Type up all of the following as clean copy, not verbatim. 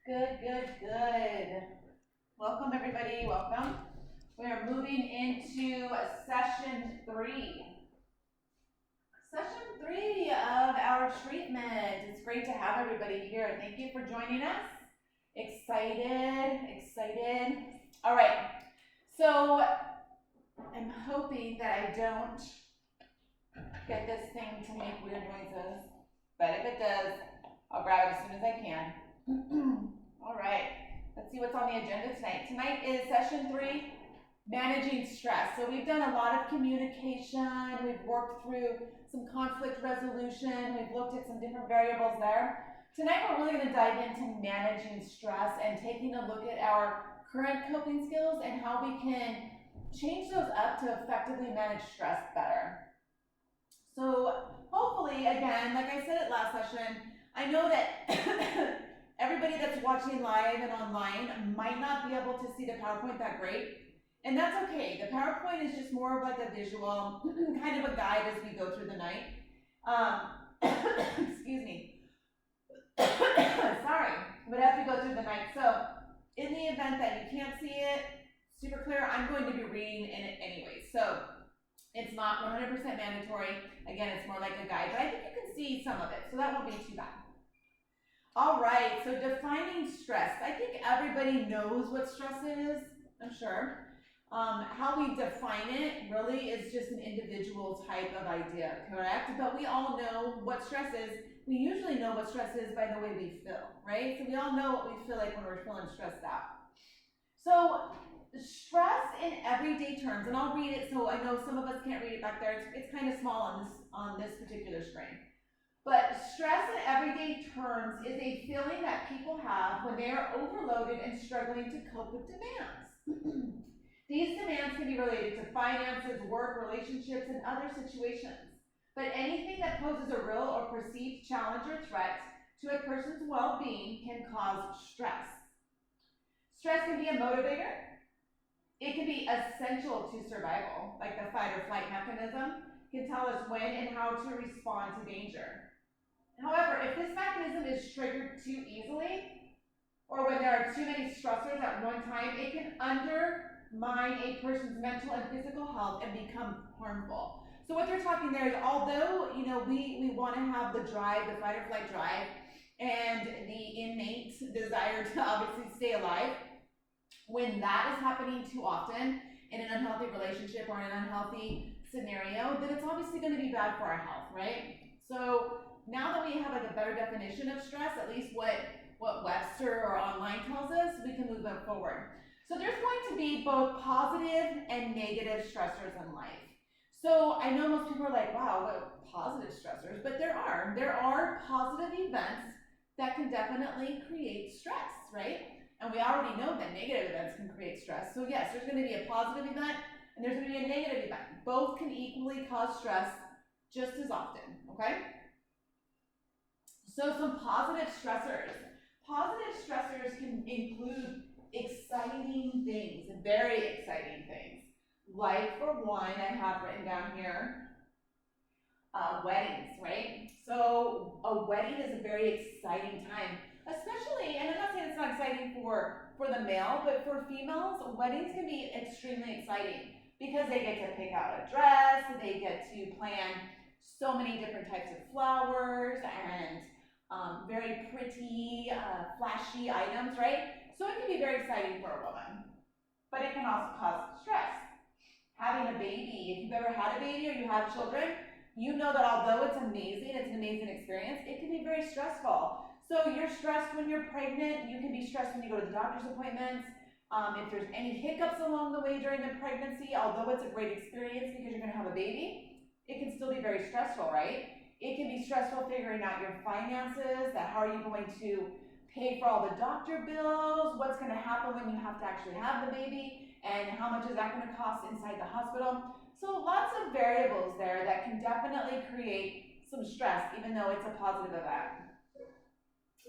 Good, good, good. Welcome, everybody. Welcome. We are moving into session 3. Session 3 of our treatment. It's great to have everybody here. Thank you for joining us. Excited. All right. So I'm hoping that I don't get this thing to make weird noises, but if it does, I'll grab it as soon as I can. All right, let's see what's on the agenda tonight. Tonight is session 3, managing stress. So we've done a lot of communication, we've worked through some conflict resolution, we've looked at some different variables there. Tonight we're really going to dive into managing stress and taking a look at our current coping skills and how we can change those up to effectively manage stress better. So hopefully, again, like I said at last session, I know that everybody that's watching live and online might not be able to see the PowerPoint that great, and that's okay. The PowerPoint is just more of like a visual, kind of a guide as we go through the night. Excuse me. Sorry, but as we go through the night. So in the event that you can't see it super clear, I'm going to be reading in it anyway. So it's not 100% mandatory. Again, it's more like a guide, but I think you can see some of it, so that won't be too bad. All right, so defining stress. I think everybody knows what stress is, I'm sure. How we define it really is just an individual type of idea, correct? But we all know what stress is. We usually know what stress is by the way we feel, right? So we all know what we feel like when we're feeling stressed out. So stress in everyday terms, and I'll read it so I know some of us can't read it back there. It's kind of small on this particular screen. But stress in everyday terms is a feeling that people have when they are overloaded and struggling to cope with demands. These demands can be related to finances, work, relationships, and other situations. But anything that poses a real or perceived challenge or threat to a person's well-being can cause stress. Stress can be a motivator. It can be essential to survival, like the fight or flight mechanism can tell us when and how to respond to danger. However, if this mechanism is triggered too easily, or when there are too many stressors at one time, it can undermine a person's mental and physical health and become harmful. So what they're talking there is, although we want to have the drive, the fight or flight drive, and the innate desire to obviously stay alive, when that is happening too often in an unhealthy relationship or in an unhealthy scenario, then it's obviously going to be bad for our health, right? So now that we have like a better definition of stress, at least what Webster or online tells us, we can move them forward. So there's going to be both positive and negative stressors in life. So I know most people are like, wow, what positive stressors? But there are positive events that can definitely create stress, right? And we already know that negative events can create stress. So yes, there's going to be a positive event and there's going to be a negative event. Both can equally cause stress just as often, okay? So some positive stressors. Positive stressors can include exciting things, very exciting things. Like for one, I have written down here, weddings, right? So a wedding is a very exciting time, especially, and I'm not saying it's not exciting for the male, but for females, weddings can be extremely exciting because they get to pick out a dress, they get to plan so many different types of flowers and very pretty, flashy items, right? So it can be very exciting for a woman, but it can also cause stress. Having a baby, if you've ever had a baby or you have children, you know that although it's amazing, it's an amazing experience, it can be very stressful. So you're stressed when you're pregnant, you can be stressed when you go to the doctor's appointments. If there's any hiccups along the way during the pregnancy, although it's a great experience because you're going to have a baby, it can still be very stressful, right? It can be stressful figuring out your finances, that how are you going to pay for all the doctor bills, what's going to happen when you have to actually have the baby, and how much is that going to cost inside the hospital. So lots of variables there that can definitely create some stress, even though it's a positive event.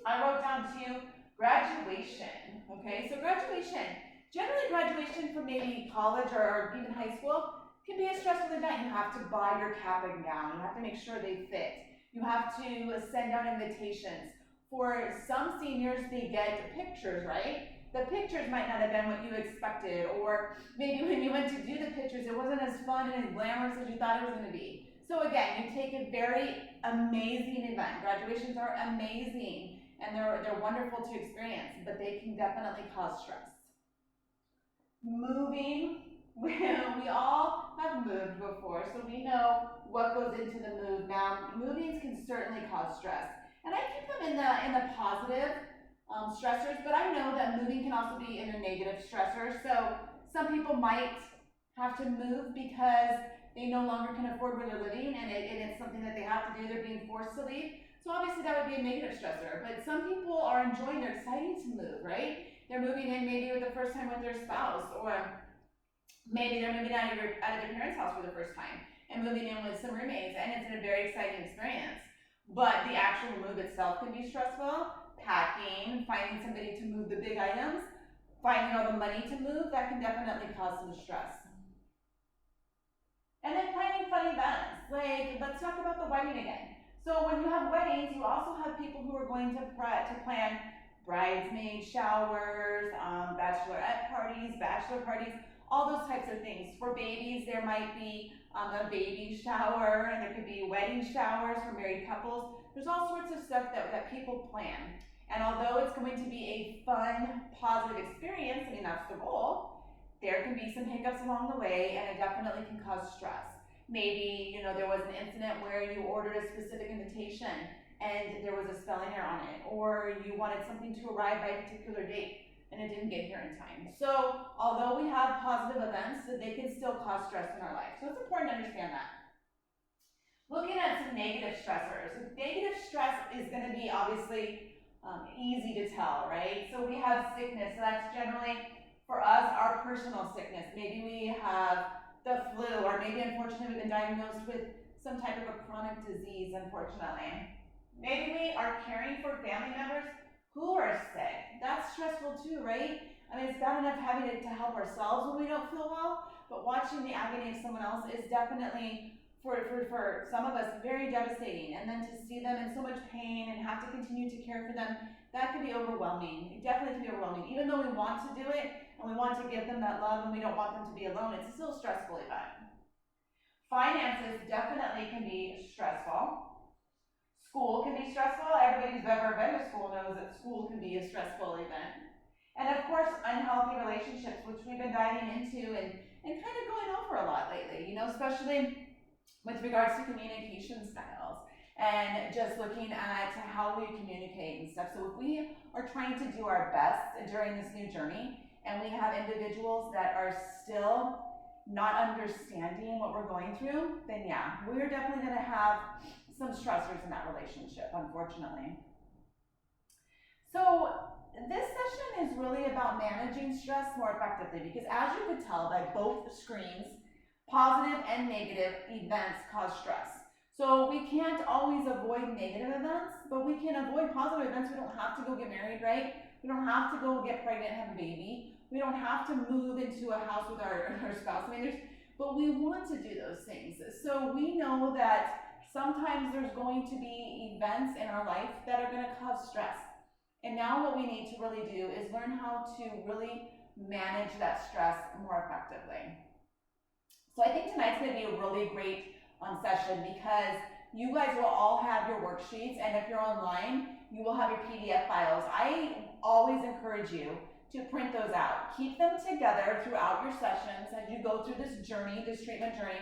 I wrote down too, graduation, okay? So graduation, generally graduation from maybe college or even high school, can be a stressful event. You have to buy your cap and gown. You have to make sure they fit. You have to send out invitations for some seniors, they get pictures, right? The pictures might not have been what you expected, or maybe when you went to do the pictures, it wasn't as fun and as glamorous as you thought it was gonna be. So again, you take a very amazing event. Graduations are amazing, and they're wonderful to experience, but they can definitely cause stress. Moving, we all have moved before, so we know what goes into the move. Now, movings can certainly cause stress, and I keep them in the positive stressors, but I know that moving can also be in a negative stressor. So some people might have to move because they no longer can afford where they're living, and it's something that they have to do. They're being forced to leave. So obviously that would be a negative stressor. But some people are enjoying, they're excited to move, right? They're moving in maybe for the first time with their spouse, or maybe they're moving out of their parents' house for the first time and moving in with some roommates, and it's a very exciting experience. But the actual move itself can be stressful. Packing, finding somebody to move the big items, finding all the money to move, that can definitely cause some stress. And then planning fun events, like let's talk about the wedding again. So when you have weddings, you also have people who are going to plan bridesmaid showers, bachelorette parties, bachelor parties, all those types of things. For babies, there might be a baby shower, and there could be wedding showers for married couples. There's all sorts of stuff that people plan. And although it's going to be a fun, positive experience, I mean, that's the goal, there can be some hiccups along the way, and it definitely can cause stress. Maybe, there was an incident where you ordered a specific invitation and there was a spelling error on it, or you wanted something to arrive by a particular date and it didn't get here in time. So although we have positive events, they can still cause stress in our life. So it's important to understand that. Looking at some negative stressors. Negative stress is going to be obviously easy to tell, right? So we have sickness. So that's generally, for us, our personal sickness. Maybe we have the flu, or maybe unfortunately we've been diagnosed with some type of a chronic disease, unfortunately. Maybe we are caring for family members who are sick. That's stressful too, right? I mean, it's bad enough having to help ourselves when we don't feel well, but watching the agony of someone else is definitely, for some of us, very devastating. And then to see them in so much pain and have to continue to care for them, that can be overwhelming. It definitely can be overwhelming. Even though we want to do it and we want to give them that love and we don't want them to be alone, it's still a stressful event. Finances definitely can be stressful. School can be stressful. Everybody who's ever been to school knows that school can be a stressful event. And of course, unhealthy relationships, which we've been diving into and kind of going over a lot lately, especially with regards to communication styles and just looking at how we communicate and stuff. So if we are trying to do our best during this new journey, and we have individuals that are still not understanding what we're going through, then yeah, we're definitely going to have some stressors in that relationship, unfortunately. So this session is really about managing stress more effectively, because as you could tell by both screens, positive and negative events cause stress. So we can't always avoid negative events, but we can avoid positive events. We don't have to go get married, right? We don't have to go get pregnant and have a baby. We don't have to move into a house with our spouse. I mean, but we want to do those things. So we know that sometimes there's going to be events in our life that are going to cause stress. And now what we need to really do is learn how to really manage that stress more effectively. So I think tonight's going to be a really great session, because you guys will all have your worksheets, and if you're online, you will have your PDF files. I always encourage you to print those out. Keep them together throughout your sessions as you go through this journey, this treatment journey,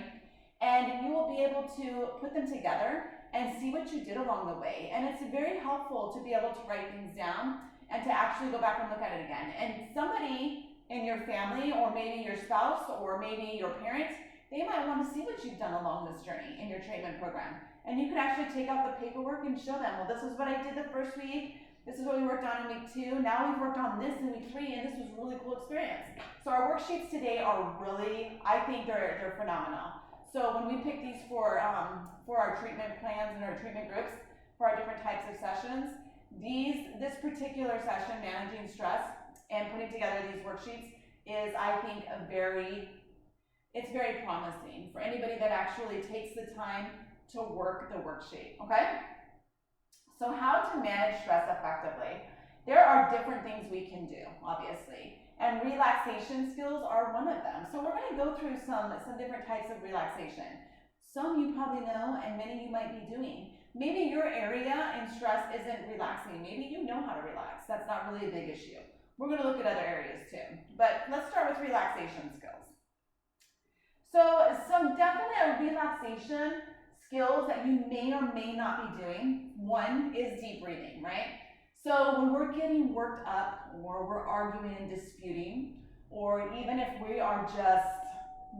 and you will be able to put them together and see what you did along the way. And it's very helpful to be able to write things down and to actually go back and look at it again. And somebody in your family, or maybe your spouse, or maybe your parents, they might want to see what you've done along this journey in your treatment program. And you could actually take out the paperwork and show them, well, this is what I did the first week, this is what we worked on in week 2, now we've worked on this in week 3, and this was a really cool experience. So our worksheets today are really, I think they're phenomenal. So when we pick these for our treatment plans and our treatment groups, for our different types of sessions, this particular session, managing stress and putting together these worksheets, is, I think, it's very promising for anybody that actually takes the time to work the worksheet, okay? So how to manage stress effectively? There are different things we can do, obviously, and relaxation skills are one of them. So we're going to go through some different types of relaxation. Some you probably know, and many you might be doing. Maybe your area in stress isn't relaxing. Maybe you know how to relax. That's not really a big issue. We're going to look at other areas too. But let's start with relaxation skills. So some definite relaxation skills that you may or may not be doing. One is deep breathing, right? So when we're getting worked up, or we're arguing and disputing, or even if we are just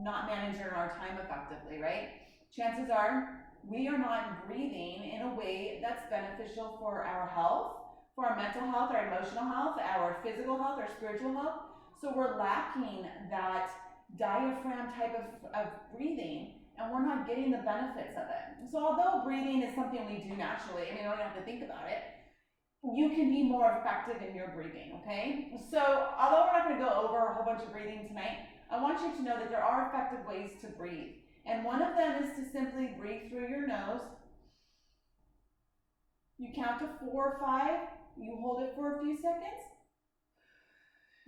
not managing our time effectively, right? Chances are we are not breathing in a way that's beneficial for our health, for our mental health, our emotional health, our physical health, our spiritual health. So we're lacking that diaphragm type of breathing, and we're not getting the benefits of it. So although breathing is something we do naturally, I mean, you don't have to think about it, you can be more effective in your breathing, okay? So although we're not going to go over a whole bunch of breathing tonight, I want you to know that there are effective ways to breathe. And one of them is to simply breathe through your nose. You count to 4 or 5, you hold it for a few seconds,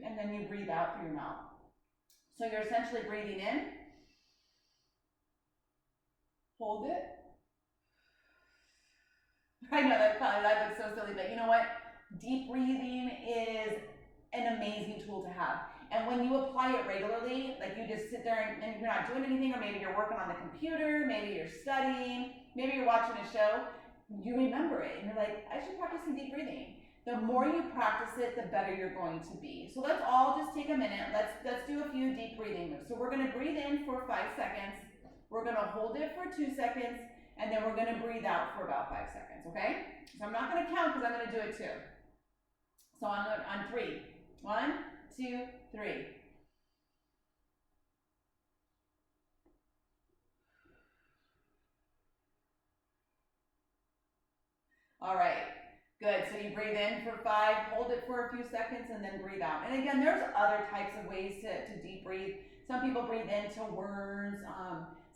and then you breathe out through your mouth. So you're essentially breathing in, hold it. I know that looks so silly, but you know what? Deep breathing is an amazing tool to have. And when you apply it regularly, like you just sit there and you're not doing anything, or maybe you're working on the computer, maybe you're studying, maybe you're watching a show, you remember it and you're like, I should practice some deep breathing. The more you practice it, the better you're going to be. So let's all just take a minute. Let's do a few deep breathing moves. So we're going to breathe in for 5 seconds. We're going to hold it for 2 seconds. And then we're going to breathe out for about 5 seconds, okay? So I'm not going to count because I'm going to do it too. So on 3. 1, 2, 3. All right, good. So you breathe in for 5, hold it for a few seconds, and then breathe out. And again, there's other types of ways to deep breathe. Some people breathe into words.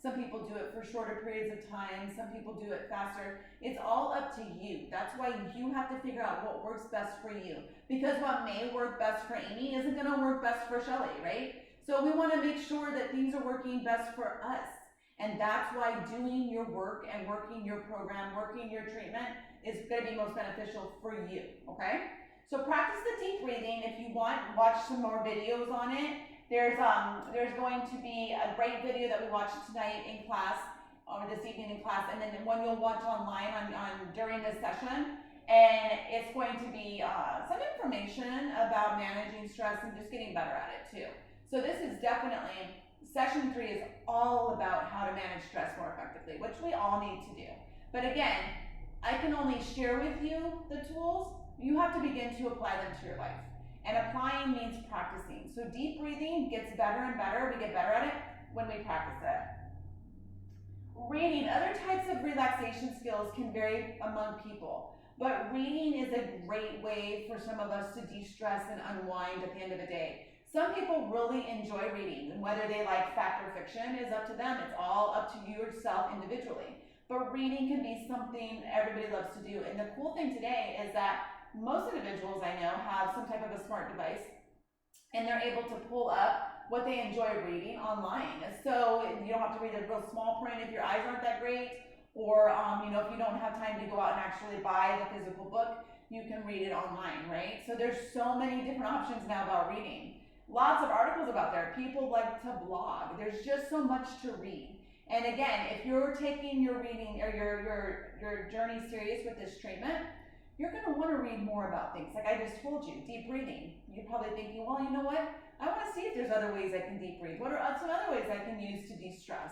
Some people do it for shorter periods of time. Some people do it faster. It's all up to you. That's why you have to figure out what works best for you. Because what may work best for Amy isn't going to work best for Shelly, right? So we want to make sure that things are working best for us. And that's why doing your work and working your program, working your treatment is going to be most beneficial for you, okay? So practice the deep breathing. If you want, watch some more videos on it. There's going to be a great video that we watched tonight in class, or this evening in class, and then one you'll watch online during this session. And it's going to be some information about managing stress and just getting better at it too. So this is definitely, session 3 is all about how to manage stress more effectively, which we all need to do. But again, I can only share with you the tools. You have to begin to apply them to your life. And applying means practicing. So deep breathing gets better and better. We get better at it when we practice it. Reading, other types of relaxation skills can vary among people. But reading is a great way for some of us to de-stress and unwind at the end of the day. Some people really enjoy reading, and whether they like fact or fiction is up to them. It's all up to yourself individually. But reading can be something everybody loves to do. And the cool thing today is that most individuals I know have some type of a smart device, and they're able to pull up what they enjoy reading online. So you don't have to read a real small print if your eyes aren't that great, or if you don't have time to go out and actually buy the physical book, you can read it online, right? So there's so many different options now about reading. Lots of articles about there. People like to blog. There's just so much to read. And again, if you're taking your reading or your journey serious with this treatment, you're going to want to read more about things. Like I just told you, deep breathing. You're probably thinking, well, you know what? I want to see if there's other ways I can deep breathe. What are some other ways I can use to de-stress,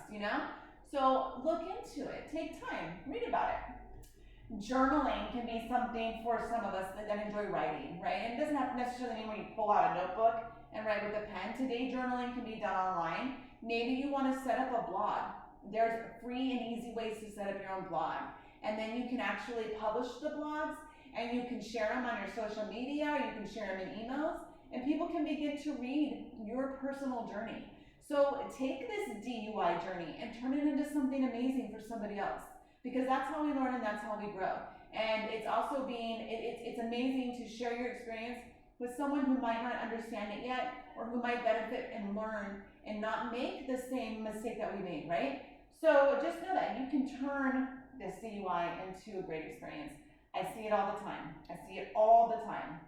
So look into it. Take time. Read about it. Journaling can be something for some of us that enjoy writing, right? And it doesn't have to necessarily mean where you pull out a notebook and write with a pen. Today, journaling can be done online. Maybe you want to set up a blog. There's free and easy ways to set up your own blog. And then you can actually publish the blogs, and you can share them on your social media, or you can share them in emails, and people can begin to read your personal journey. So take this DUI journey and turn it into something amazing for somebody else, because that's how we learn and that's how we grow. And it's also it's amazing to share your experience with someone who might not understand it yet, or who might benefit and learn and not make the same mistake that we made, right? So just know that you can turn this DUI into a great experience. I see it all the time. I see it all the time.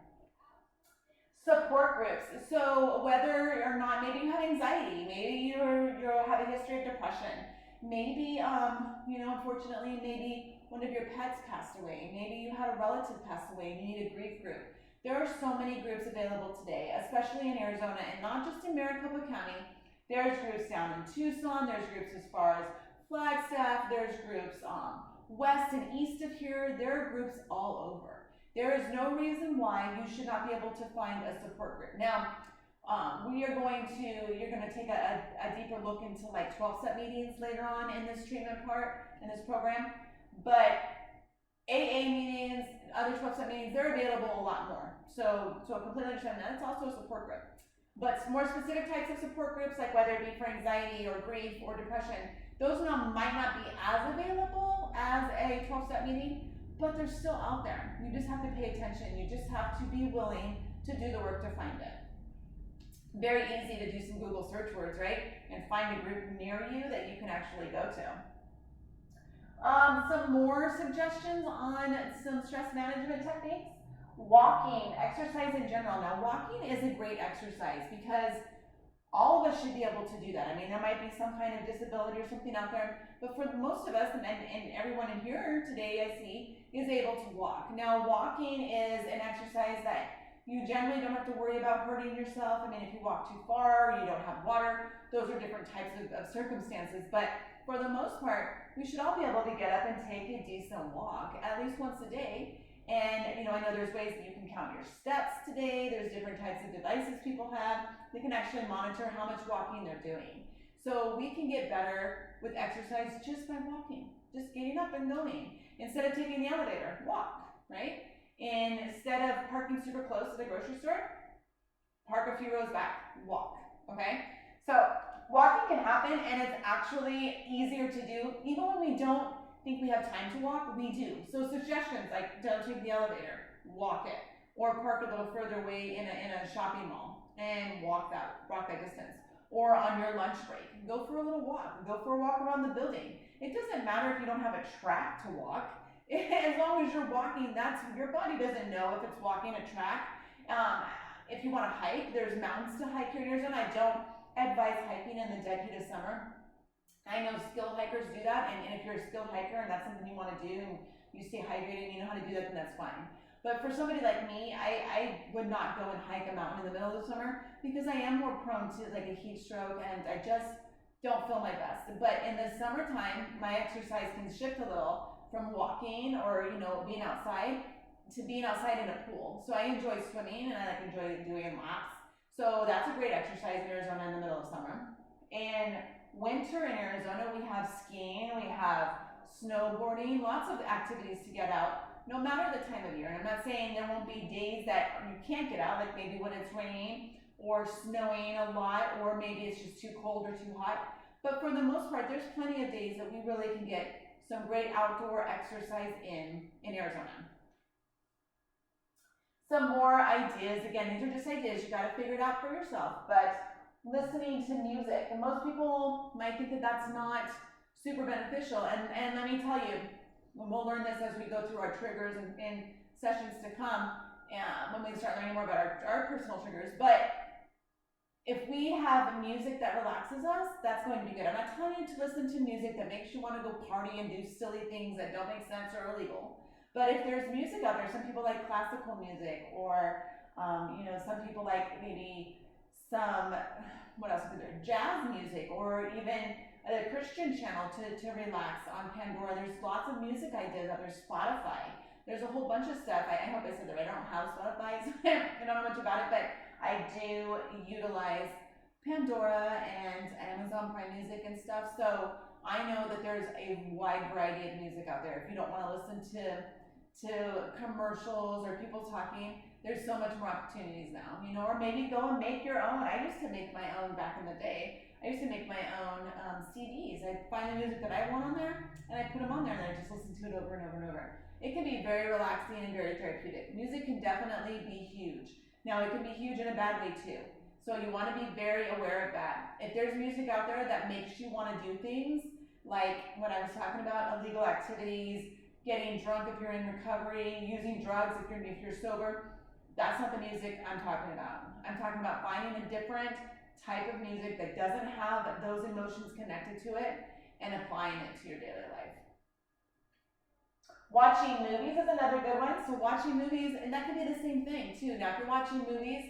Support groups. So whether or not, maybe you have anxiety, maybe you have a history of depression, maybe unfortunately, maybe one of your pets passed away, maybe you had a relative pass away and you need a grief group. There are so many groups available today, especially in Arizona, and not just in Maricopa County. There's groups down in Tucson, there's groups as far as Flagstaff, there's groups west and east of here, there are groups all over. There is no reason why you should not be able to find a support group. Now, you're going to take a deeper look into like 12-step meetings later on in this treatment part, in this program, but AA meetings, other 12-step meetings, they're available a lot more. So I completely understand that. It's also a support group. But more specific types of support groups, like whether it be for anxiety or grief or depression, those might not be as available as a 12-step meeting, but they're still out there. You just have to pay attention. You just have to be willing to do the work to find it. Very easy to do some Google search words, right? And find a group near you that you can actually go to. Some more suggestions on some stress management techniques. Walking, exercise in general. Now, walking is a great exercise because all of us should be able to do that. I mean, there might be some kind of disability or something out there, but for most of us, and everyone in here today, I see, is able to walk. Now, walking is an exercise that you generally don't have to worry about hurting yourself. I mean, if you walk too far, you don't have water, those are different types of circumstances, but for the most part, we should all be able to get up and take a decent walk at least once a day. And I know there's ways that you can count your steps today. There's different types of devices people have. They can actually monitor how much walking they're doing. So we can get better with exercise just by walking, just getting up and going. Instead of taking the elevator, walk, right? Instead of parking super close to the grocery store, park a few rows back, walk, okay? So walking can happen, and it's actually easier to do even when we don't think we have time to walk. We do. So suggestions like don't take the elevator, walk it, or park a little further away in a shopping mall and walk that distance. Or on your lunch break, go for a little walk, go for a walk around the building. It doesn't matter if you don't have a track to walk. As long as you're walking, your body doesn't know if it's walking a track. If you want to hike, there's mountains to hike here in Arizona. I don't advise hiking in the dead heat of summer. I know skilled hikers do that, and if you're a skilled hiker and that's something you want to do and you stay hydrated and you know how to do that, then that's fine. But for somebody like me, I would not go and hike a mountain in the middle of the summer because I am more prone to like a heat stroke and I just don't feel my best. But in the summertime, my exercise can shift a little from walking or being outside to being outside in a pool. So I enjoy swimming and I enjoy doing laps. So that's a great exercise in Arizona in the middle of summer. And winter in Arizona, we have skiing, we have snowboarding, lots of activities to get out, no matter the time of year. And I'm not saying there won't be days that you can't get out, like maybe when it's raining or snowing a lot, or maybe it's just too cold or too hot. But for the most part, there's plenty of days that we really can get some great outdoor exercise in Arizona. Some more ideas. Again, these are just ideas. You got to figure it out for yourself. But listening to music, and most people might think that that's not super beneficial, and let me tell you, and we'll learn this as we go through our triggers and sessions to come, when we start learning more about our personal triggers. But if we have music that relaxes us, that's going to be good. I'm not telling you to listen to music that makes you want to go party and do silly things that don't make sense or illegal. But if there's music out there, some people like classical music, or some people like maybe some, what else is there, jazz music, or even a Christian channel to relax on Pandora. There's lots of music ideas out there. Spotify, there's a whole bunch of stuff. I hope I said that right. I don't have Spotify, so I don't know much about it, but I do utilize Pandora and Amazon Prime Music and stuff, so I know that there's a wide variety of music out there. If you don't want to listen to commercials or people talking, there's so much more opportunities now, or maybe go and make your own. I used to make my own back in the day. I used to make my own CDs. I'd find the music that I want on there, and I put them on there, and I just listen to it over and over and over. it can be very relaxing and very therapeutic. Music can definitely be huge. Now, it can be huge in a bad way too. So you want to be very aware of that. If there's music out there that makes you want to do things, like what I was talking about, illegal activities, getting drunk if you're in recovery, using drugs if you're sober, that's not the music I'm talking about. I'm talking about finding a different type of music that doesn't have those emotions connected to it and applying it to your daily life. Watching movies is another good one. So watching movies, and that can be the same thing too. Now, if you're watching movies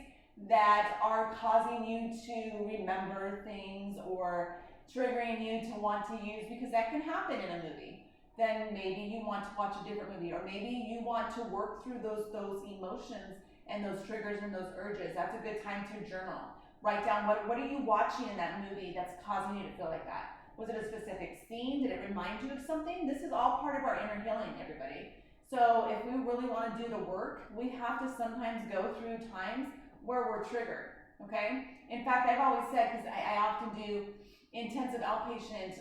that are causing you to remember things or triggering you to want to use, because that can happen in a movie, then maybe you want to watch a different movie, or maybe you want to work through those emotions and those triggers and those urges. That's a good time to journal. Write down what are you watching in that movie that's causing you to feel like that. Was it a specific scene? Did it remind you of something? This is all part of our inner healing, everybody. So if we really want to do the work, we have to sometimes go through times where we're triggered, okay? In fact, I've always said, because I often do intensive outpatient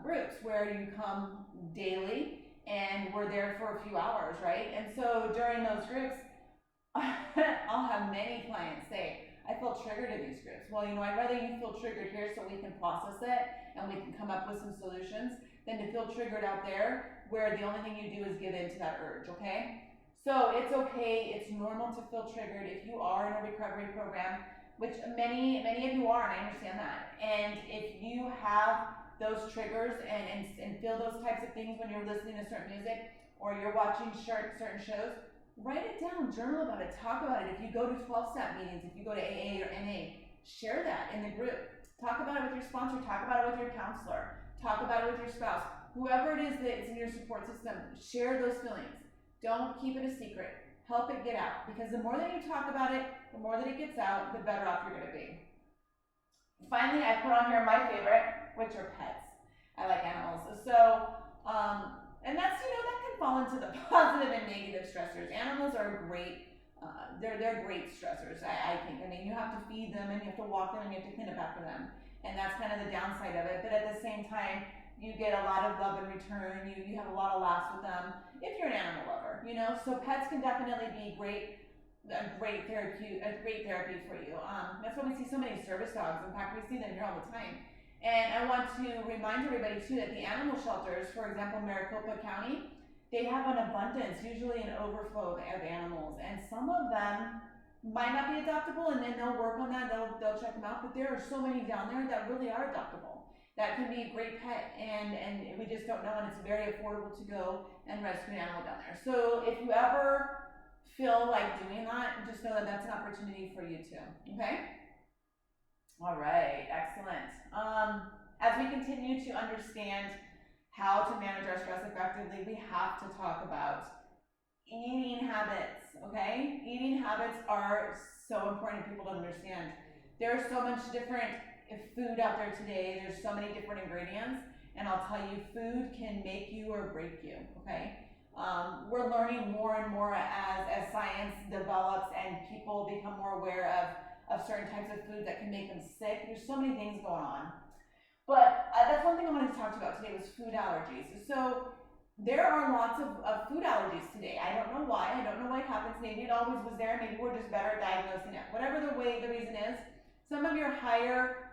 groups where you come daily and we're there for a few hours, right? And so during those groups, I'll have many clients say, I feel triggered in these groups. Well, I'd rather you feel triggered here so we can process it and we can come up with some solutions than to feel triggered out there where the only thing you do is give in to that urge, okay? So it's okay, it's normal to feel triggered if you are in a recovery program, which many of you are, and I understand that. And if you have those triggers and feel those types of things when you're listening to certain music or you're watching certain shows, write it down, journal about it, talk about it. If you go to 12-step meetings, if you go to AA or NA, share that in the group. Talk about it with your sponsor, talk about it with your counselor, talk about it with your spouse. Whoever it is that's in your support system, share those feelings. Don't keep it a secret. Help it get out, because the more that you talk about it, the more that it gets out, the better off you're going to be. Finally, I put on here my favorite, which are pets. I like animals. So, and that's, that can fall into the positive and negative stressors. Animals are great, they're great stressors, I think. I mean, you have to feed them and you have to walk them and you have to clean up after them. And that's kind of the downside of it. But at the same time, you get a lot of love in return. You have a lot of laughs with them if you're an animal lover, So pets can definitely be a great therapy for you. That's why we see so many service dogs. In fact, we see them here all the time. And I want to remind everybody too that the animal shelters, for example, Maricopa County, they have an abundance, usually an overflow of animals, and some of them might not be adoptable, and then they'll work on that, they'll check them out, but there are so many down there that really are adoptable. That can be a great pet, and we just don't know, and it's very affordable to go and rescue an animal down there. So if you ever feel like doing that, just know that that's an opportunity for you too, okay? All right, excellent. As we continue to understand how to manage our stress effectively, we have to talk about eating habits, okay? Eating habits are so important for people to understand. There's so much different food out there today. There's so many different ingredients, and I'll tell you, food can make you or break you, okay? We're learning more and more as science develops and people become more aware of certain types of food that can make them sick. There's so many things going on. But that's one thing I wanted to talk about today was food allergies. So there are lots of food allergies today. I don't know why. I don't know why it happens. Maybe it always was there. Maybe we're just better at diagnosing it. Whatever the reason is, some of your higher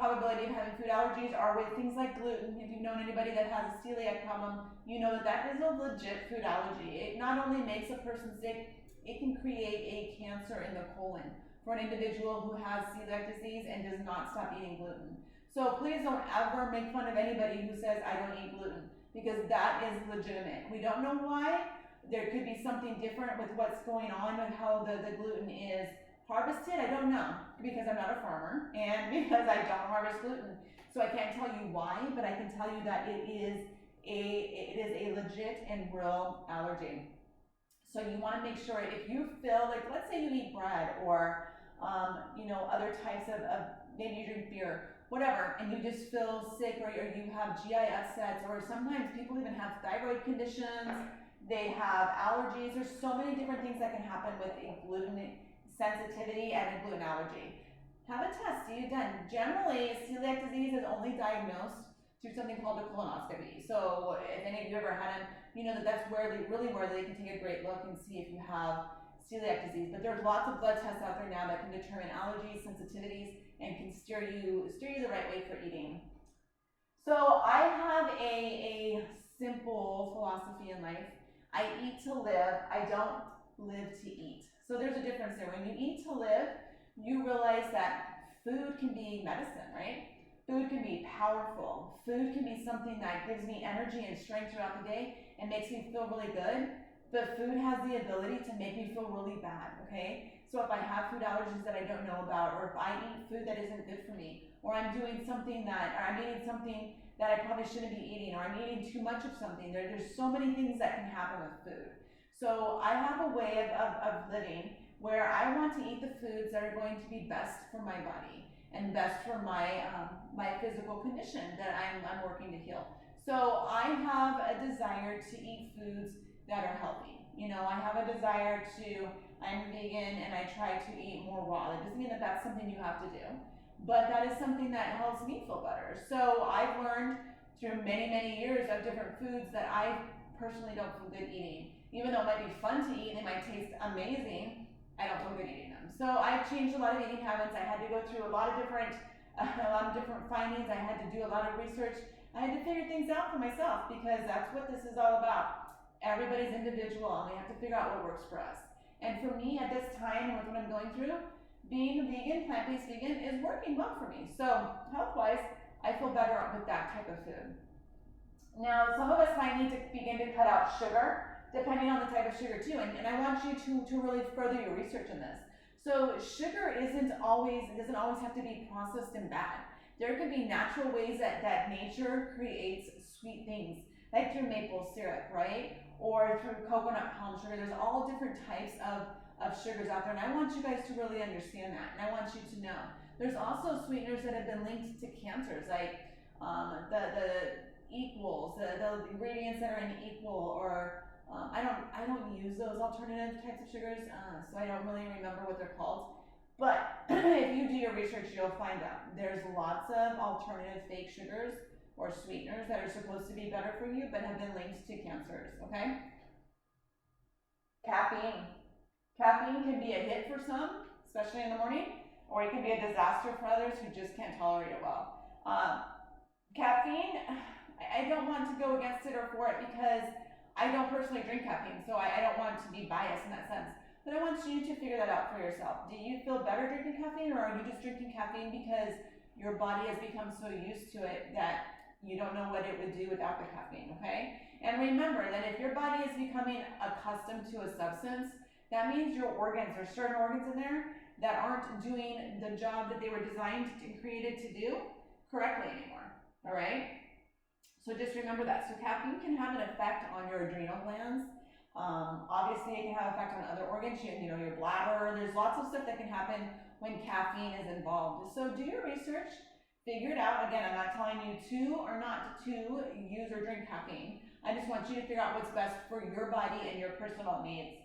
probability of having food allergies are with things like gluten. If you've known anybody that has a celiac problem, you know that is a legit food allergy. It not only makes a person sick, it can create a cancer in the colon for an individual who has celiac disease and does not stop eating gluten. So please don't ever make fun of anybody who says, I don't eat gluten, because that is legitimate. We don't know why. There could be something different with what's going on with how the gluten is harvested. I don't know, because I'm not a farmer and because I don't harvest gluten. So I can't tell you why, but I can tell you that it is a legit and real allergy. So you want to make sure if you feel like, let's say you eat bread or other types of maybe you drink beer, whatever, and you just feel sick or you have GI upsets, or sometimes people even have thyroid conditions, they have allergies. There's so many different things that can happen with a gluten sensitivity and a gluten allergy. Have a test, see it done. Generally, celiac disease is only diagnosed through something called a colonoscopy. So if any of you ever had you know that that's really where they can take a great look and see if you have celiac disease. But there's lots of blood tests out there now that can determine allergies, sensitivities, and can steer you the right way for eating. So I have a simple philosophy in life. I eat to live, I don't live to eat. So there's a difference there. When you eat to live, you realize that food can be medicine, right? Food can be powerful. Food can be something that gives me energy and strength throughout the day and makes me feel really good. But food has the ability to make me feel really bad, okay? So if I have food allergies that I don't know about, or if I eat food that isn't good for me, or I'm doing something that, or I'm eating something that I probably shouldn't be eating, or I'm eating too much of something, there's so many things that can happen with food. So I have a way of living where I want to eat the foods that are going to be best for my body and best for my my physical condition that I'm working to heal. So I have a desire to eat foods that are healthy. You know, I have a desire to, I'm vegan and I try to eat more raw. That doesn't mean that that's something you have to do, but that is something that helps me feel better. So I've learned through many years of different foods that I personally don't feel good eating. Even though it might be fun to eat and they might taste amazing, I don't feel good eating them. So I've changed a lot of eating habits. I had to go through a lot of different findings. I had to do a lot of research. I had to figure things out for myself because that's what this is all about. Everybody's individual and we have to figure out what works for us. And for me at this time with what I'm going through, being vegan, plant-based vegan is working well for me. So health-wise, I feel better with that type of food. Now, some of us might need to begin to cut out sugar, depending on the type of sugar too. And I want you to really further your research in this. So sugar doesn't always have to be processed and bad. There can be natural ways that nature creates sweet things, like through maple syrup, right? Or through coconut palm sugar. There's all different types of sugars out there, and I want you guys to really understand that, and I want you to know. There's also sweeteners that have been linked to cancers, like the equals, the ingredients that are in equal, or I don't use those alternative types of sugars, so I don't really remember what they're called. But if you do your research, you'll find out there's lots of alternative fake sugars or sweeteners that are supposed to be better for you but have been linked to cancers, okay? Caffeine. Caffeine can be a hit for some, especially in the morning, or it can be a disaster for others who just can't tolerate it well. Caffeine, I don't want to go against it or for it because I don't personally drink caffeine, so I don't want to be biased in that sense. But I want you to figure that out for yourself. Do you feel better drinking caffeine, or are you just drinking caffeine because your body has become so used to it that you don't know what it would do without the caffeine, okay? And remember that if your body is becoming accustomed to a substance, that means your organs, there's certain organs in there that aren't doing the job that they were designed and created to do correctly anymore, all right? So just remember that. So caffeine can have an effect on your adrenal glands. Obviously, it can have an effect on other organs, you know, your bladder. There's lots of stuff that can happen when caffeine is involved. So do your research, figure it out. Again, I'm not telling you to or not to use or drink caffeine. I just want you to figure out what's best for your body and your personal needs.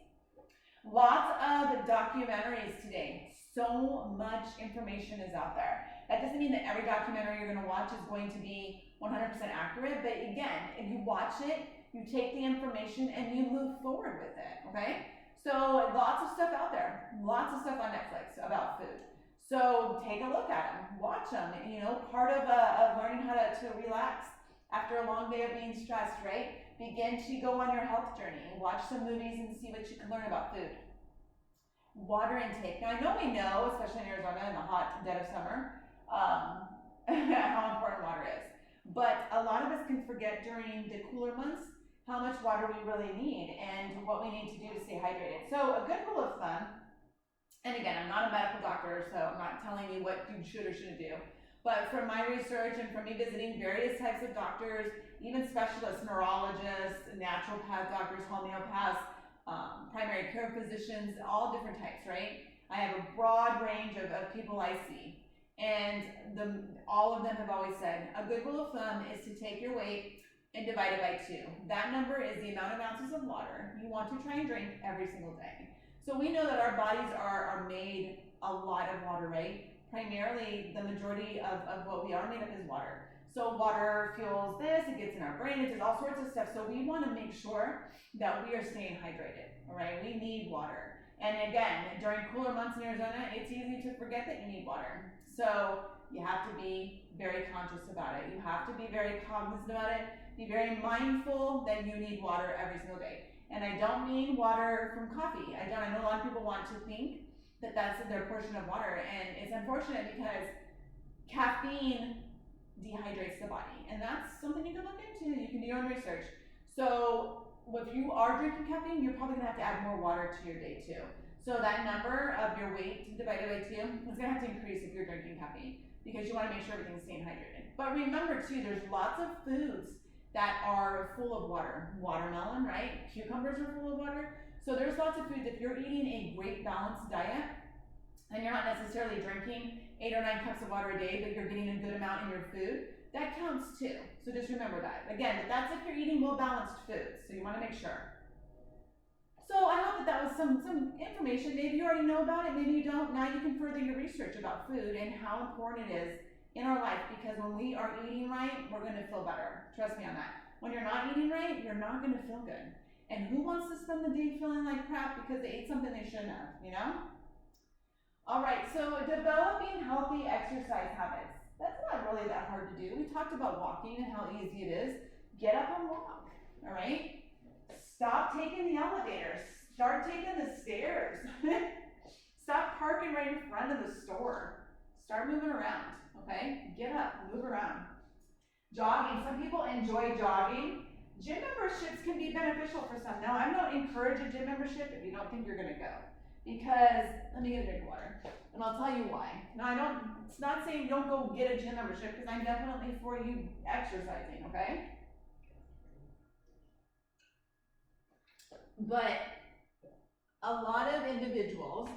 Lots of documentaries today. So much information is out there. That doesn't mean that every documentary you're going to watch is going to be 100% accurate, but again, if you watch it, you take the information and you move forward with it, okay? So lots of stuff out there, lots of stuff on Netflix about food. So take a look at them, watch them, you know, part of learning how to relax after a long day of being stressed, right? Begin to go on your health journey and watch some movies and see what you can learn about food. Water intake. Now I know we know, especially in Arizona in the hot dead of summer, how important water is. But a lot of us can forget during the cooler months how much water we really need and what we need to do to stay hydrated. So a good rule of thumb, and again, I'm not a medical doctor, so I'm not telling you what you should or shouldn't do, but from my research and from me visiting various types of doctors, even specialists, neurologists, naturopath doctors, homeopaths, primary care physicians, all different types, right? I have a broad range of people I see. And all of them have always said, a good rule of thumb is to take your weight and divide it by 2. That number is the amount of ounces of water you want to try and drink every single day. So we know that our bodies are made a lot of water, right? Primarily, the majority of what we are made of is water. So water fuels this, it gets in our brain, it does all sorts of stuff. So we want to make sure that we are staying hydrated, all right? We need water. And again, during cooler months in Arizona, it's easy to forget that you need water. So you have to be very conscious about it. You have to be very cognizant about it. Be very mindful that you need water every single day. And I don't mean water from coffee. I know a lot of people want to think that that's their portion of water, and it's unfortunate because caffeine dehydrates the body, and that's something you can look into. You can do your own research. So if you are drinking caffeine, you're probably gonna have to add more water to your day too. So that number of your weight divided by 2 is gonna have to increase if you're drinking caffeine, because you wanna make sure everything's staying hydrated. But remember too, there's lots of foods that are full of water. Watermelon, right? Cucumbers are full of water. So there's lots of foods. If you're eating a great balanced diet, and you're not necessarily drinking 8 or 9 cups of water a day, but you're getting a good amount in your food, that counts too. So just remember that. Again, that's if you're eating well-balanced foods, so you wanna make sure. So I hope that was some information. Maybe you already know about it, maybe you don't. Now you can further your research about food and how important it is in our life, because when we are eating right, we're gonna feel better. Trust me on that. When you're not eating right, you're not gonna feel good. And who wants to spend the day feeling like crap because they ate something they shouldn't have, you know? All right, so developing healthy exercise habits. That's not really that hard to do. We talked about walking and how easy it is. Get up and walk, all right? Stop taking the elevators. Start taking the stairs. Stop parking right in front of the store. Start moving around, okay? Get up, move around. Jogging, some people enjoy jogging. Gym memberships can be beneficial for some. Now, I don't encourage a gym membership if you don't think you're gonna go. Because, let me get a drink of water, and I'll tell you why. Now, it's not saying don't go get a gym membership, because I'm definitely for you exercising, okay? But a lot of individuals,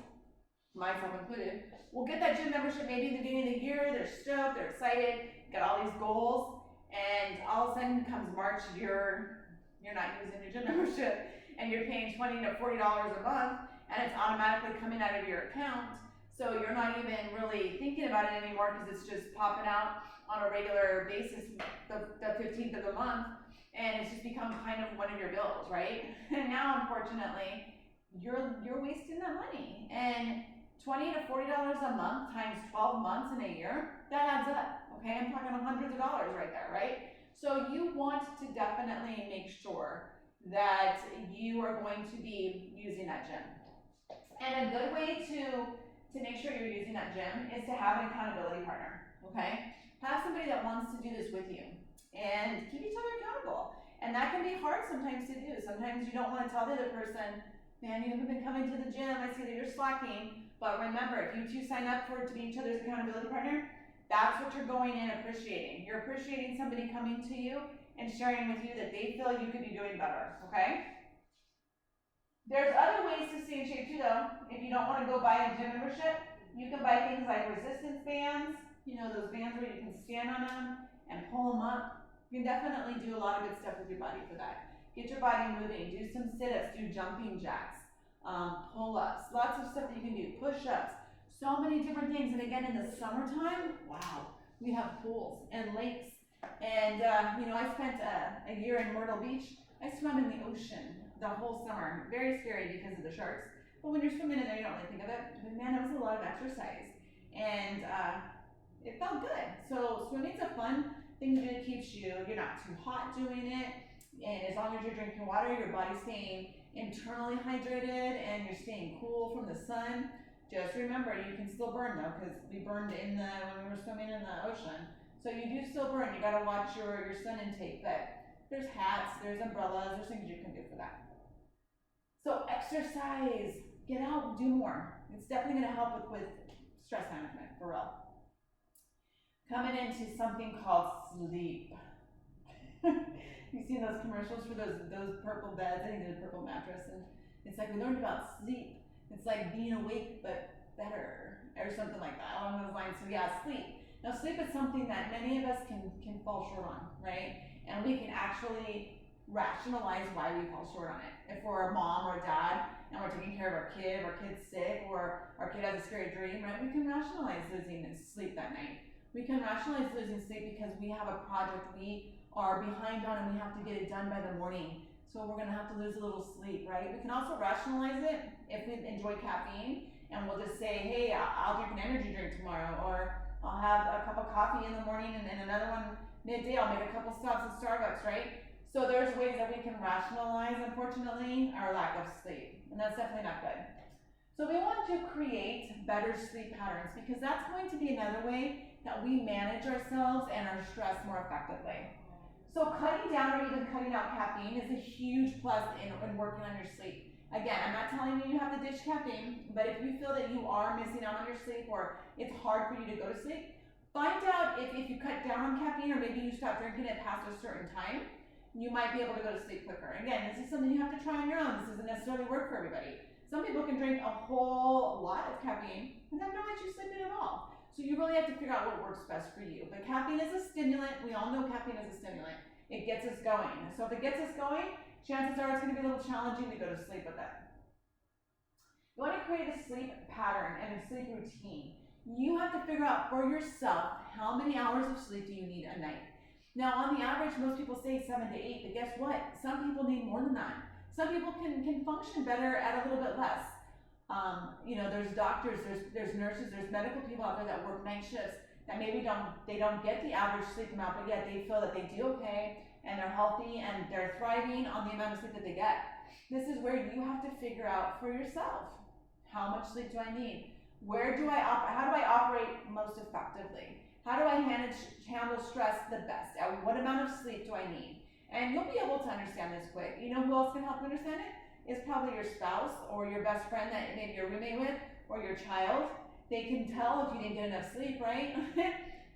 myself included, will get that gym membership maybe in the beginning of the year. They're stoked, they're excited, got all these goals, and all of a sudden comes March, you're not using your gym membership, and you're paying $20 to $40 a month, and it's automatically coming out of your account. So you're not even really thinking about it anymore, because it's just popping out on a regular basis the 15th of the month, and it's just become kind of one of your bills, right? And now, unfortunately, you're wasting that money. And $20 to $40 a month times 12 months in a year, that adds up, okay? I'm talking hundreds of dollars right there, right? So you want to definitely make sure that you are going to be using that gym. And a good way to make sure you're using that gym is to have an accountability partner, okay? Have somebody that wants to do this with you and keep each other accountable. And that can be hard sometimes to do. Sometimes you don't want to tell the other person, man, you haven't been coming to the gym, I see that you're slacking. But remember, if you two sign up to be each other's accountability partner, that's what you're going in appreciating. You're appreciating somebody coming to you and sharing with you that they feel you could be doing better, okay? There's other ways to stay in shape too though. If you don't want to go buy a gym membership, you can buy things like resistance bands, you know, those bands where you can stand on them and pull them up. You can definitely do a lot of good stuff with your body for that. Get your body moving, do some sit-ups, do jumping jacks, pull-ups, lots of stuff that you can do, push-ups, so many different things. And again, in the summertime, wow, we have pools and lakes. And you know, I spent a year in Myrtle Beach. I swam in the ocean the whole summer. Very scary because of the sharks. But when you're swimming in there, you don't really think of it. But man, it was a lot of exercise. And it felt good. So swimming's a fun thing to do. It keeps you're not too hot doing it. And as long as you're drinking water, your body's staying internally hydrated and you're staying cool from the sun. Just remember, you can still burn though, because we burned when we were swimming in the ocean. So you do still burn. You gotta watch your sun intake. But there's hats, there's umbrellas, there's things you can do for that. So exercise, get out, do more. It's definitely gonna help with stress management, for real. Coming into something called sleep. You've seen those commercials for those purple beds, I think they're a purple mattress, and it's like we learned about sleep. It's like being awake but better, or something like that, along those lines. So yeah, sleep. Now sleep is something that many of us can fall short on, right? And we can actually rationalize why we fall short on it. If we're a mom or a dad and we're taking care of our kid, or our kid's sick, or our kid has a scary dream, right? We can rationalize losing sleep that night. We can rationalize losing sleep because we have a project we are behind on and we have to get it done by the morning. So we're gonna have to lose a little sleep, right? We can also rationalize it if we enjoy caffeine and we'll just say, hey, I'll drink an energy drink tomorrow, or I'll have a cup of coffee in the morning and then another one midday. I'll make a couple stops at Starbucks, right? So there's ways that we can rationalize, unfortunately, our lack of sleep, and that's definitely not good. So we want to create better sleep patterns because that's going to be another way that we manage ourselves and our stress more effectively. So cutting down or even cutting out caffeine is a huge plus in working on your sleep. Again, I'm not telling you you have to ditch caffeine, but if you feel that you are missing out on your sleep or it's hard for you to go to sleep, find out if you cut down on caffeine or maybe you stop drinking it past a certain time, you might be able to go to sleep quicker. Again, this is something you have to try on your own. This doesn't necessarily work for everybody. Some people can drink a whole lot of caffeine and have no issue sleeping at all. So you really have to figure out what works best for you. But caffeine is a stimulant. We all know caffeine is a stimulant. It gets us going. So if it gets us going, chances are it's going to be a little challenging to go to sleep with it. You want to create a sleep pattern and a sleep routine. You have to figure out for yourself how many hours of sleep do you need a night. Now, on the average, most people say 7 to 8, but guess what? Some people need more than that. Some people can function better at a little bit less. There's doctors, there's nurses, there's medical people out there that work night shifts that maybe don't get the average sleep amount, but yet they feel that they do okay and they're healthy and they're thriving on the amount of sleep that they get. This is where you have to figure out for yourself, how much sleep do I need? How do I operate most effectively? How do I handle stress the best? At what amount of sleep do I need? And you'll be able to understand this quick. You know who else can help you understand it? Is probably your spouse or your best friend that maybe you're roommate with, or your child. They can tell if you didn't get enough sleep, right?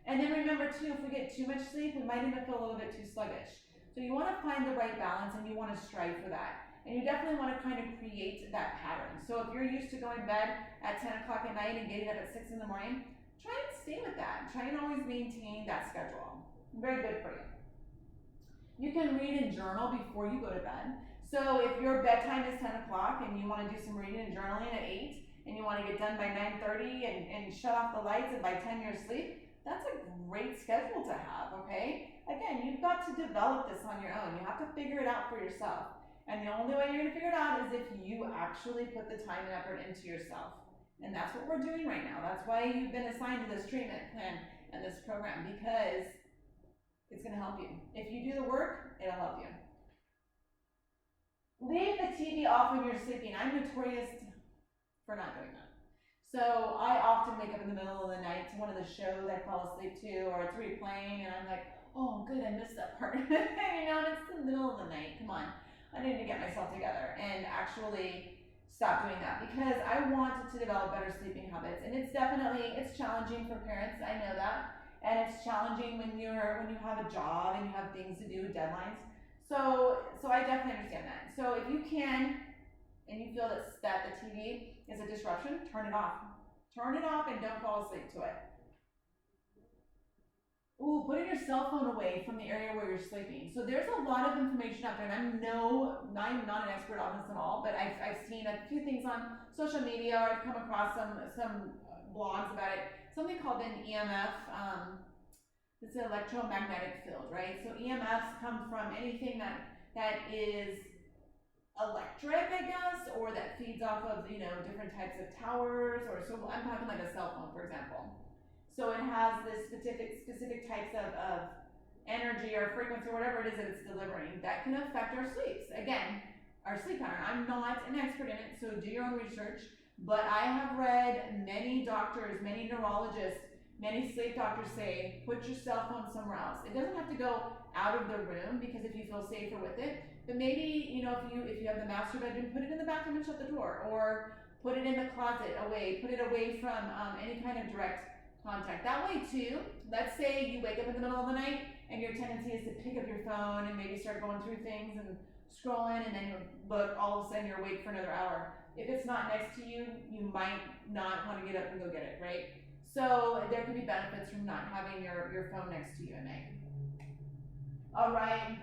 And then remember too, if we get too much sleep, we might even feel a little bit too sluggish. So you want to find the right balance and you want to strive for that. And you definitely want to kind of create that pattern. So if you're used to going to bed at 10 o'clock at night and getting up at 6 in the morning, try and stay with that. Try and always maintain that schedule. Very good for you. You can read and journal before you go to bed. So if your bedtime is 10 o'clock and you want to do some reading and journaling at 8, and you want to get done by 9:30 and shut off the lights and by 10 you're asleep, that's a great schedule to have, okay? Again, you've got to develop this on your own. You have to figure it out for yourself. And the only way you're going to figure it out is if you actually put the time and effort into yourself. And that's what we're doing right now. That's why you've been assigned to this treatment plan and this program, because it's going to help you. If you do the work, it'll help you. Leave the TV off when you're sleeping. I'm notorious for not doing that. So I often wake up in the middle of the night to one of the shows I fall asleep to, or it's replaying, and I'm like, oh, good, I missed that part. And it's the middle of the night. Come on. I need to get myself together and actually stop doing that, because I want to develop better sleeping habits. And it's challenging for parents. I know that. And it's challenging when you have a job and you have things to do, deadlines. So I definitely understand that. So if you can, and you feel that the TV is a disruption, turn it off. Turn it off and don't fall asleep to it. Ooh, putting your cell phone away from the area where you're sleeping. So there's a lot of information out there, and I'm not an expert on this at all, but I've seen a few things on social media, or I've come across some blogs about it. Something called an EMF. It's an electromagnetic field, right? So EMFs come from anything that is electric, I guess, or that feeds off of different types of towers, or so I'm talking like a cell phone, for example. So it has this specific types of energy or frequency or whatever it is that it's delivering that can affect our sleeps. Again, our sleep pattern. I'm not an expert in it, so do your own research. But I have read many doctors, many neurologists, many sleep doctors say, put your cell phone somewhere else. It doesn't have to go out of the room, because if you feel safer with it, but maybe, if you have the master bedroom, put it in the bathroom and shut the door, or put it in the closet away, put it away from any kind of direct contact. That way too, let's say you wake up in the middle of the night and your tendency is to pick up your phone and maybe start going through things and scrolling, and then you look, all of a sudden you're awake for another hour. If it's not next to you, you might not want to get up and go get it, right? So there could be benefits from not having your phone next to you at night. All right,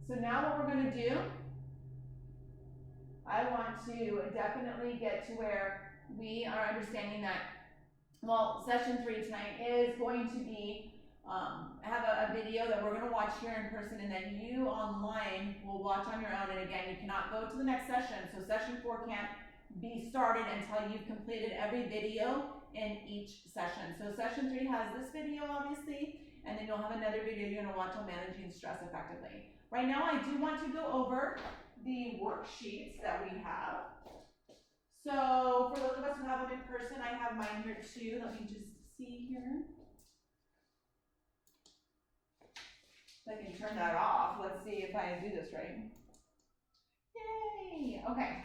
so now what we're going to do, I want to definitely get to where we are understanding that well, session 3 tonight is going to be, have a video that we're going to watch here in person, and then you online will watch on your own. And again, you cannot go to the next session. So session 4 can't be started until you've completed every video in each session. So session 3 has this video, obviously, and then you'll have another video you're going to watch on managing stress effectively. Right now, I do want to go over the worksheets that we have. So for those of us who have them in person, I have mine here too. Let me just see here. If I can turn that off. Let's see if I do this right. Yay! Okay.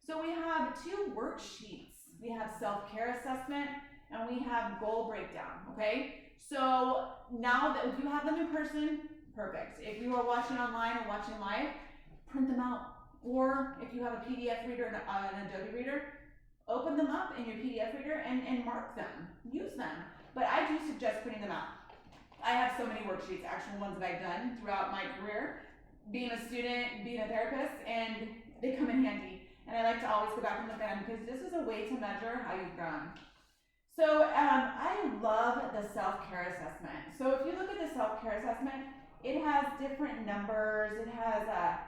So we have 2 worksheets. We have self-care assessment and we have goal breakdown, okay? So now that if you have them in person, perfect. If you are watching online or watching live, print them out. Or if you have a PDF reader and an Adobe reader, open them up in your PDF reader and mark them, use them. But I do suggest printing them out. I have so many worksheets, actual ones that I've done throughout my career, being a student, being a therapist, and they come in handy. And I like to always go back and look at them because this is a way to measure how you've grown. So I love the self-care assessment. So if you look at the self-care assessment, it has different numbers. It has, I'm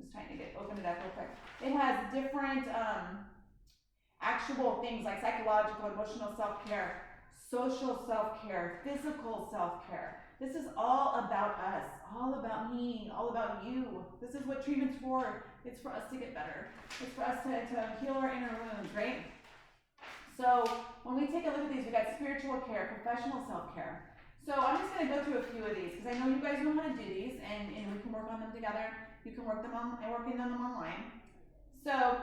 just trying to open it up real quick. It has different actual things like psychological, emotional self-care, social self-care, physical self-care. This is all about us, all about me, all about you. This is what treatment's for. It's for us to get better. It's for us to heal our inner wounds, right? So when we take a look at these, we got spiritual care, professional self-care. So I'm just going to go through a few of these because I know you guys know how to do these, and we can work on them together. You can work them on them online. So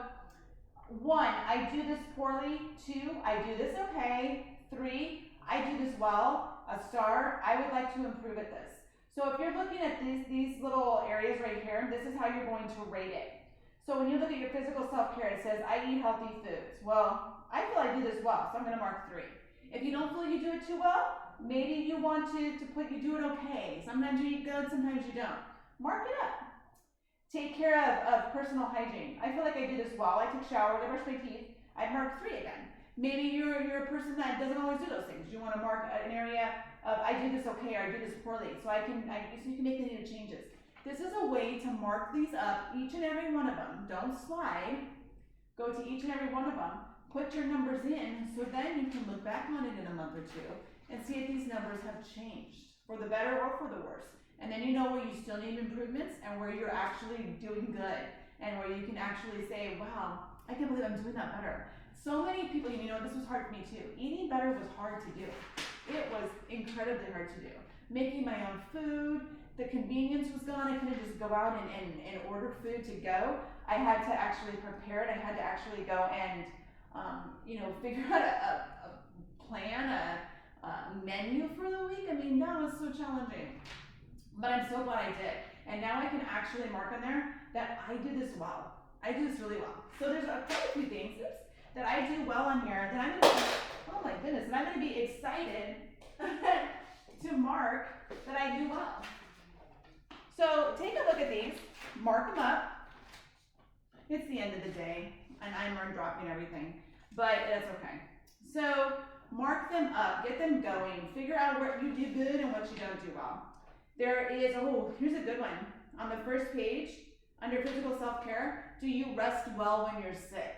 1, I do this poorly. 2, I do this okay. 3, I do this well. A star, I would like to improve at this. So if you're looking at these little areas right here, this is how you're going to rate it. So when you look at your physical self-care, it says, I eat healthy foods. Well, I feel I do this well, so I'm going to mark 3. If you don't feel you do it too well, maybe you want to put you do it okay. Sometimes you eat good, sometimes you don't. Mark it up. Take care of personal hygiene. I feel like I do this well. I take showers, I brush my teeth. I'd mark 3 again. Maybe you're a person that doesn't always do those things. You want to mark an area of I do this okay or I do this poorly, so you can make the needed changes. This is a way to mark these up, each and every one of them. Don't slide. Go to each and every one of them. Put your numbers in, so then you can look back on it in a month or 2 and see if these numbers have changed for the better or for the worse. And then you know where you still need improvements and where you're actually doing good and where you can actually say, wow, I can't believe I'm doing that better. So many people, you know, this was hard for me too. Eating better was hard to do. It was incredibly hard to do. Making my own food, the convenience was gone. I couldn't just go out and order food to go. I had to actually prepare it. I had to actually go and, figure out a plan, a menu for the week. I mean, that was so challenging. But I'm so glad I did. And now I can actually mark on there that I do this well. I do this really well. So there's quite a few things that I do well on here that I'm going to, oh my goodness, and I'm going to be excited to mark that I do well. So take a look at these, mark them up. It's the end of the day, and I'm dropping everything, but that's okay. So mark them up, get them going, figure out what you do good and what you don't do well. There is, here's a good one. On the first page, under physical self-care, do you rest well when you're sick?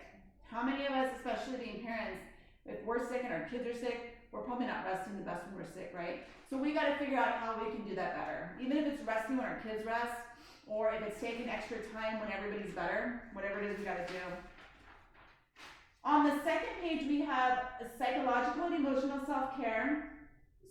How many of us, especially being parents, if we're sick and our kids are sick, we're probably not resting the best when we're sick, right? So we got to figure out how we can do that better. Even if it's resting when our kids rest, or if it's taking extra time when everybody's better, whatever it is we got to do. On the second page, we have psychological and emotional self-care,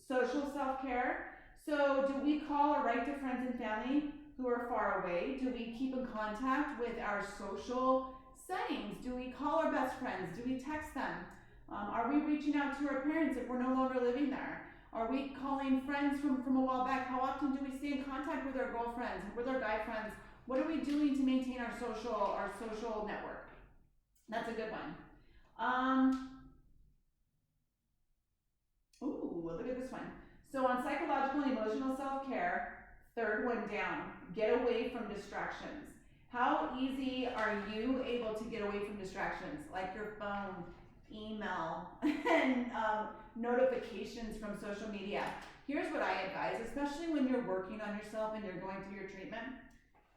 social self-care. So do we call or write to friends and family who are far away? Do we keep in contact with our social settings? Do we call our best friends? Do we text them? Are we reaching out to our parents if we're no longer living there? Are we calling friends from a while back? How often do we stay in contact with our girlfriends, with our guy friends? What are we doing to maintain our social network? That's a good one. Look at this one. So on psychological and emotional self-care, third one down, get away from distractions. How easy are you able to get away from distractions? Like your phone, email, and notifications from social media. Here's what I advise, especially when you're working on yourself and you're going through your treatment.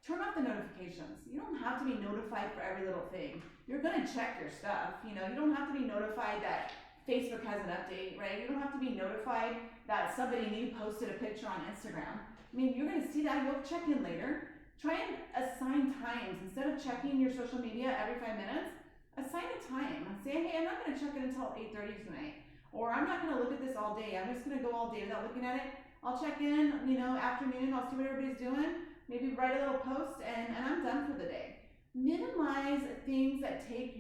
Turn off the notifications. You don't have to be notified for every little thing. You're gonna check your stuff. You don't have to be notified that Facebook has an update, right? You don't have to be notified that somebody new posted a picture on Instagram. I mean, you're gonna see that, you'll check in later. Try and assign times. Instead of checking your social media every 5 minutes, assign a time. Say, hey, I'm not gonna check it until 8:30 tonight. Or I'm not gonna look at this all day. I'm just gonna go all day without looking at it. I'll check in, afternoon, I'll see what everybody's doing. Maybe write a little post and I'm done for the day. Minimize things that take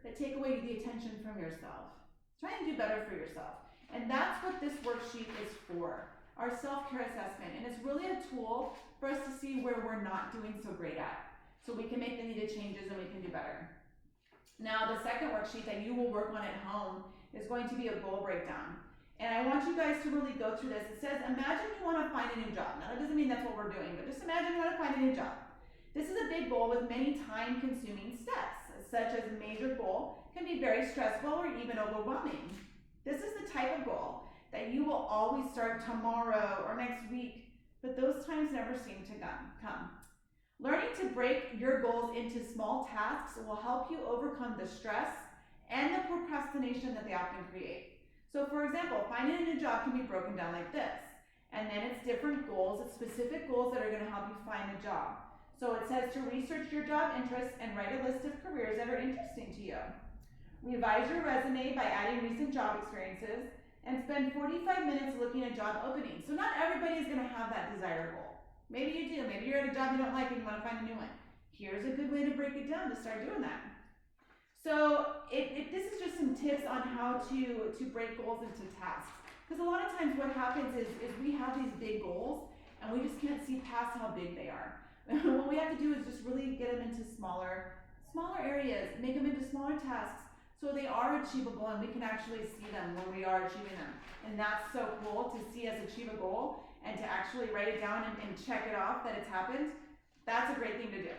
that take away the attention from yourself. Try and do better for yourself. And that's what this worksheet is for, our self-care assessment. And it's really a tool for us to see where we're not doing so great at, so we can make the needed changes and we can do better. Now, the second worksheet that you will work on at home is going to be a goal breakdown. And I want you guys to really go through this. It says, imagine you want to find a new job. Now, that doesn't mean that's what we're doing, but just imagine you want to find a new job. This is a big goal with many time-consuming steps, such as a major goal can be very stressful or even overwhelming. This is the type of goal that you will always start tomorrow or next week, but those times never seem to come. Learning to break your goals into small tasks will help you overcome the stress and the procrastination that they often create. So for example, finding a new job can be broken down like this. And then it's different goals, it's specific goals that are going to help you find a job. So it says to research your job interests and write a list of careers that are interesting to you. Revise your resume by adding recent job experiences and spend 45 minutes looking at job openings. So not everybody is going to have that desired goal. Maybe you do. Maybe you're at a job you don't like and you want to find a new one. Here's a good way to break it down to start doing that. So this is just some tips on how to break goals into tasks. Because a lot of times what happens is we have these big goals and we just can't see past how big they are. What we have to do is just really get them into smaller areas, make them into smaller tasks so they are achievable and we can actually see them when we are achieving them. And that's so cool to see us achieve a goal and to actually write it down and check it off that it's happened. That's a great thing to do.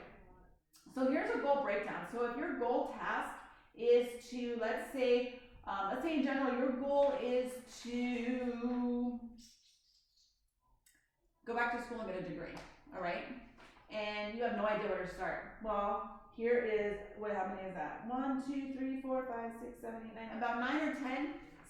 So here's a goal breakdown. So if your goal task is to, let's say in general, your goal is to go back to school and get a degree, all right? And you have no idea where to start. Well, here is, how many is that? 1, 2, 3, 4, 5, 6, 7, 8, 9, about 9 or 10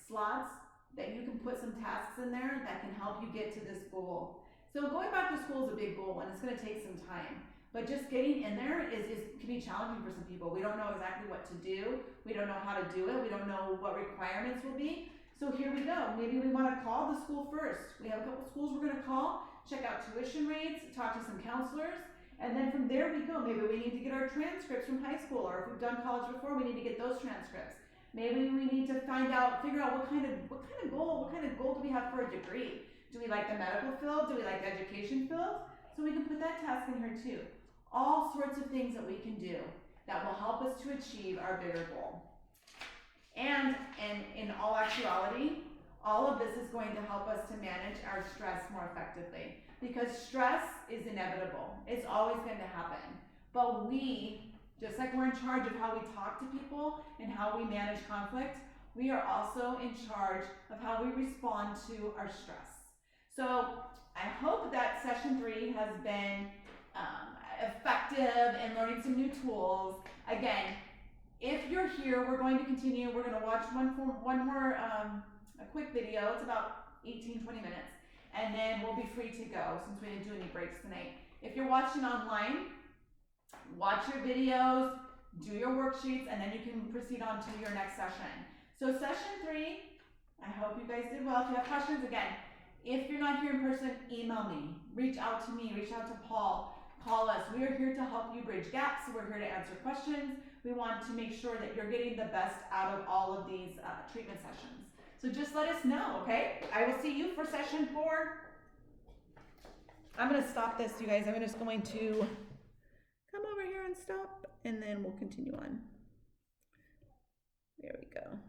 slots that you can put some tasks in there that can help you get to this goal. So going back to school is a big goal and it's gonna take some time. But just getting in there can be challenging for some people. We don't know exactly what to do. We don't know how to do it. We don't know what requirements will be. So here we go. Maybe we want to call the school first. We have a couple schools we're going to call, check out tuition rates, talk to some counselors, and then from there we go. Maybe we need to get our transcripts from high school, or if we've done college before, we need to get those transcripts. Maybe we need to figure out what kind of goal do we have for a degree? Do we like the medical field? Do we like the education field? So we can put that task in here too. All sorts of things that we can do that will help us to achieve our bigger goal. And in all actuality, all of this is going to help us to manage our stress more effectively, because stress is inevitable. It's always going to happen. But we, just like we're in charge of how we talk to people and how we manage conflict, we are also in charge of how we respond to our stress. So I hope that session 3 has been effective in learning some new tools. Again, if you're here, we're going to continue. We're going to watch one more a quick video. It's about 18-20 minutes, and then we'll be free to go since we didn't do any breaks tonight. If you're watching online, watch your videos, do your worksheets, and then you can proceed on to your next session. So session 3, I hope you guys did well. If you have questions, again, if you're not here in person, email me, reach out to me, reach out to Paul. Call us. We are here to help you bridge gaps. We're here to answer questions. We want to make sure that you're getting the best out of all of these treatment sessions. So just let us know, okay? I will see you for session 4. I'm going to stop this, you guys. I'm just going to come over here and stop, and then we'll continue on. There we go.